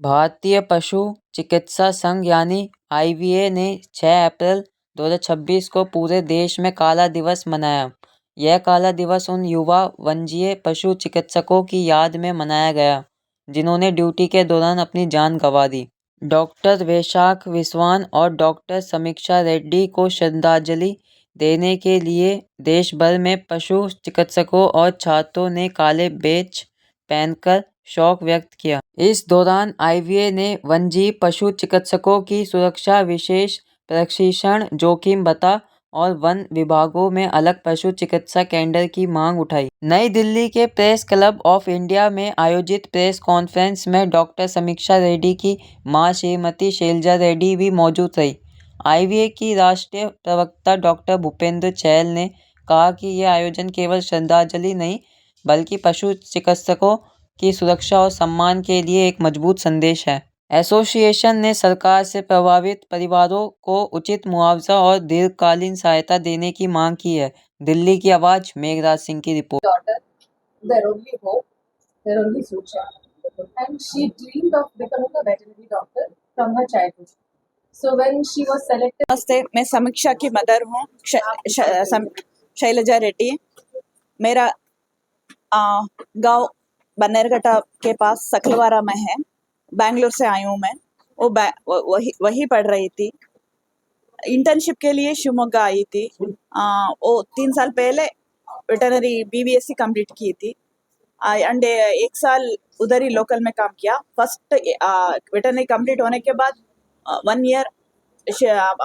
भारतीय पशु चिकित्सा संघ यानी आईवीए ने 6 अप्रैल 2026 को पूरे देश में काला दिवस मनाया। यह काला दिवस उन युवा वंजीय पशु चिकित्सकों की याद में मनाया गया जिन्होंने ड्यूटी के दौरान अपनी जान गंवा दी। डॉक्टर वैशाख विश्वान और डॉक्टर समीक्षा रेड्डी को श्रद्धांजलि देने के लिए देश भर में पशु चिकित्सकों और छात्रों ने काले बैच पहनकर शोक व्यक्त किया। इस दौरान आईवीए ने वन्यजीव पशु चिकित्सकों की सुरक्षा, विशेष प्रशिक्षण, जोखिम भत्ता और वन विभागों में अलग पशु चिकित्सा केंद्र की मांग उठाई। नई दिल्ली के प्रेस क्लब ऑफ इंडिया में आयोजित प्रेस कॉन्फ्रेंस में डॉक्टर समीक्षा रेड्डी की मां श्रीमती शैलजा रेड्डी भी मौजूद रही। आईवीए की राष्ट्रीय प्रवक्ता डॉक्टर भूपेंद्र चहल ने कहा कि यह आयोजन केवल श्रद्धांजलि नहीं बल्कि पशु चिकित्सकों की सुरक्षा और सम्मान के लिए एक मजबूत संदेश है। एसोसिएशन ने सरकार से प्रभावित परिवारों को उचित मुआवजा और दीर्घकालीन सहायता देने की मांग की है। दिल्ली की आवाज, मेघराज सिंह की report. Their only hope, their only future, and she dreamed of becoming a veterinary doctor from her childhood. So when she was selected. नमस्ते, मैं समीक्षा की मदर हूँ, शैलजा रेड्डी। मेरा गांव बन्नेरघट्टा के पास सकलवारा में है। बेंगलोर से आई हूँ मैं। वही पढ़ रही थी। इंटर्नशिप के लिए शिवमोगा आई थी। वो 3 साल पहले वेटरनरी बीबीएससी कंप्लीट की थी एंड 1 साल उधर ही लोकल में काम किया। फर्स्ट वेटरनरी कंप्लीट होने के बाद 1 ईयर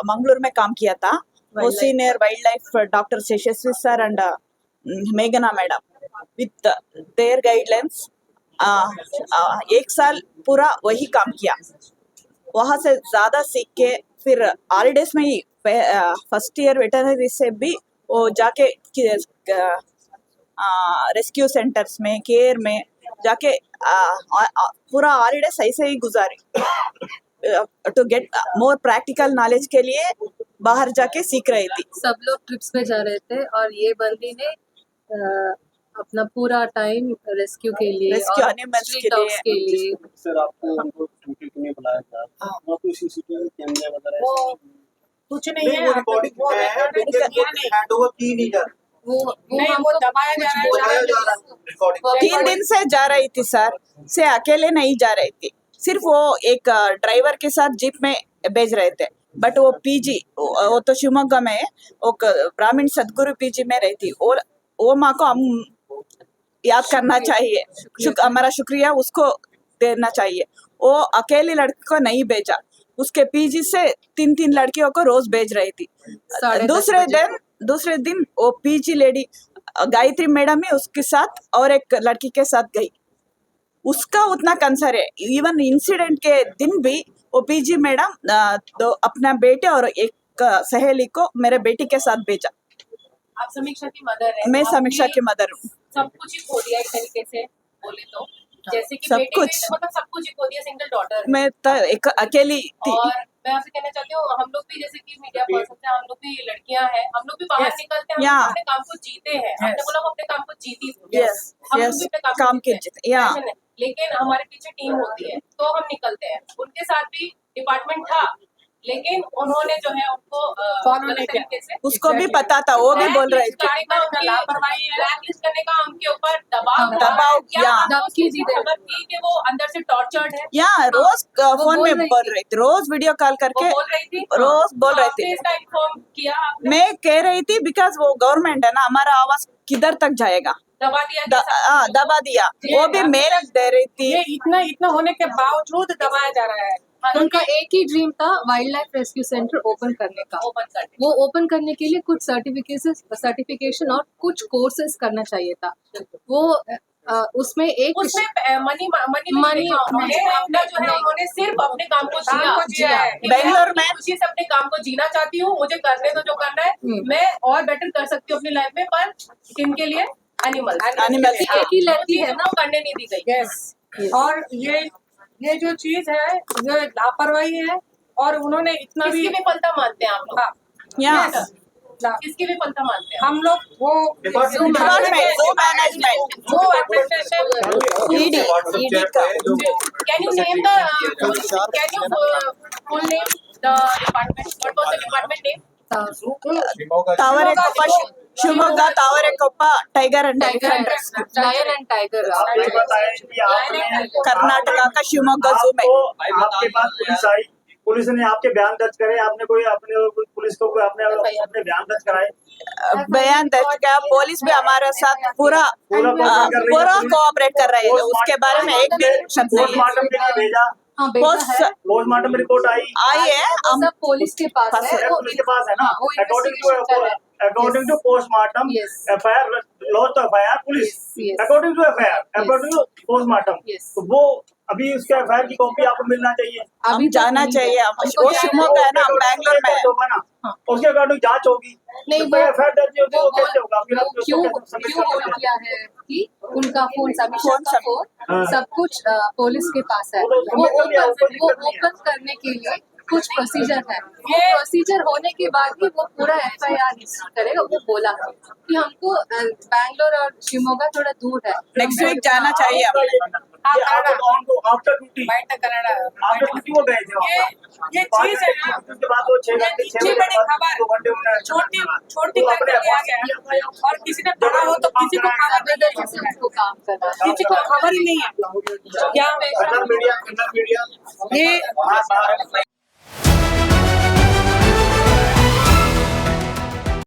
मंगलूर में काम किया था। वो senior wild life doctor Yashasvi sir and मेघना मैडम विथ देयर गाइडलाइंस 1 साल पूरा वही काम किया। वहाँ से ज़्यादा सीख के फिर हॉलीडेज में ही फर्स्ट ईयर वेटरनरी से भी वो जाके रेस्क्यू सेंटर्स में, केयर में जाके पूरा हॉलीडेज ऐसे ही गुजारी। To get more practical knowledge के लिए बाहर जाके सीख रही थी। सब लोग ट्रिप्स पे जा रहे थे और ये बंदी ने अपना पूरा टाइम रेस्क्यू के लिए, रेस्क्यू एनिमल्स के लिए। सर आपको उनको ड्यूटी के लिए बुलाया था, वहाँ कोई सीसीटीवी कैमरे वगैरह कुछ नहीं है। वो हैंडओवर की नहीं कर वो दबाया जा रहा है। 3 दिन से जा रही थी सर, से अकेले नहीं जा रही थी। सिर्फ वो एक ड्राइवर के साथ जीप में भेज रहे थे। बट वो पीजी, वो तो शिवमोगा में वो ब्राह्मण सदगुरु पीजी में रहती। वो माँ को हम याद करना चाहिए, हमारा शुक्रिया उसको देना चाहिए। वो अकेले लड़की को नहीं भेजा, उसके पीजी से 3 लड़कियों को रोज भेज रही थी। दूसरे दिन वो पीजी लेडी गायत्री मैडम ही उसके साथ और एक लड़की के साथ गई। उसका उतना कंसर्न है। इवन इंसिडेंट के दिन भी वो पीजी मैडम तो अपना बेटे और एक सहेली को मेरे बेटी के साथ भेजा। आप समीक्षा की मदर है। मैं समीक्षा की मदर हूँ। सब कुछ ही खो दिया एक तरीके से बोले तो, जैसे कि सब बेटे कुछ, मतलब सब कुछ ही खो दिया। सिंगल डॉटर मैं तो एक अकेली थी। और मैं आपसे कहना चाहती हूँ, हम लोग भी जैसे कि मीडिया पर्सन हैं, हम लोग भी लड़कियां हैं, हम लोग भी बाहर निकलते हैं, हम लोग अपने काम को जीते हैं। हमने बोला हम अपने काम को जीती, हम लोग भी अपने काम को जीते हैं। लेकिन हमारे पीछे टीम होती है तो हम निकलते हैं। उनके साथ भी डिपार्टमेंट था, लेकिन उन्होंने जो है उनको फॉलो नहीं किया। उसको भी पता था, वो भी बोल रहे थे लापरवाही, ब्लैकलिस्ट करने का उनके ऊपर दबाव खबर थी कि वो अंदर से टॉर्चर्ड है। या रोज फोन में बोल रही थी, रोज वीडियो कॉल करके बोल रही थी, रोज बोल रही थी। इसका इन्फॉर्म किया आपने? मैं कह रही थी बिकॉज वो गवर्नमेंट है ना, हमारा आवाज किधर तक जाएगा। दबा दिया दबा दिया। वो भी मेल दे रही थी। ये इतना होने के बावजूद दबाया जा रहा है। उनका एक ही ड्रीम था wild life rescue centre open करने का। वो ओपन करने के लिए कुछ सर्टिफिकेशन और कुछ कोर्सेज करना चाहिए था। वो उसमें मनी मामला जो है उन्होंने सिर्फ अपने काम को जिया है। बेंगलोर में खुशी से अपने काम को जीना चाहती हूँ, मुझे करने दो जो करना है, मैं और बेटर कर सकती हूँ अपनी लाइफ में, पर किनके लिए? एनिमल एक ही लड़की है ना, करने नहीं दी गई। यस, और ये जो चीज है ये लापरवाही है। और उन्होंने इतना भी विफलता मानते हैं आप लोग? यस, किसकी भी फलता मानते हैं हम लोग वो डिपार्टमेंट वो मैनेजमेंट वो एडमिनिस्ट्रेशन ईडी का Can you name the full name the department? What was the department name? Tavarekoppa Shivamogga Tavarekoppa tiger and tiger lion and tiger आप ये बताएं कि आपने कर्नाटका का शिवमोगा जू में आपके पास पुलिस आई, पुलिस ने आपके बयान दर्ज करे, आपने कोई अपने पुलिस को कोई अपने अपने बयान दर्ज कराए? बयान दर्ज किया। पुलिस भी हमारे साथ पूरा कोऑपरेट कर रही है। उसके बारे में एक भी शब्द नहीं है। पोस्टमार्टम के लिए भेजा, हाँ बेटा है पोस्टमार्टम में रिपोर्ट आई है हम सब पुलिस के पास है वो पुलिस के पास है ना। वो investigation कर रहा है। According to postmortem Yes. FIR lodge तो FIR police Yes. According to FIR according to postmortem, Yes. तो वो अभी उसके एफआईआर की कॉपी आपको मिलना चाहिए। हम जाना चाहिए। हमको वो जाना शिवमोगा है ना, हम बैंगलोर में है। होगा ना, उसके अकॉर्डिंग जांच होगी। नहीं तो एफआईआर दर्ज नहीं होती, वो कैसे होगा? फिर आप क्यों उसको कैसे सबमिट क्यों कर होल्ड सकते हैं? किया है कि उनका फोन फोन सबमिशन का सब- फोन हाँ। सब कुछ पुलिस के पास है। वो तो वो सबमिट कर दिया, कोई वो दिक्कत नहीं है। ओपन करने के लिए कुछ प्रोसीजर है। ये प्रोसीजर होने के बाद ही वो पूरा एफआईआर करेगा। वो बोला कि हमको बैंगलोर और शिवमोगा थोड़ा दूर है। नेक्स्ट वीक जाना चाहिए हमें। ये आफ्टर ड्यूटी बैठ कनाडा आफ्टर ड्यूटी वो गए थे वहाँ। ये पाँच चीज है ना, घंटे उसके बाद वो 6 घंटे इतनी बड़ी खबर छोटी छोटी वो करके अपने लिया गया और किसी ने पढ़ा हो तो किसी को खबर नहीं है। उसको काम करना है। किसी को खबर ही नहीं है क्या मीडिया ये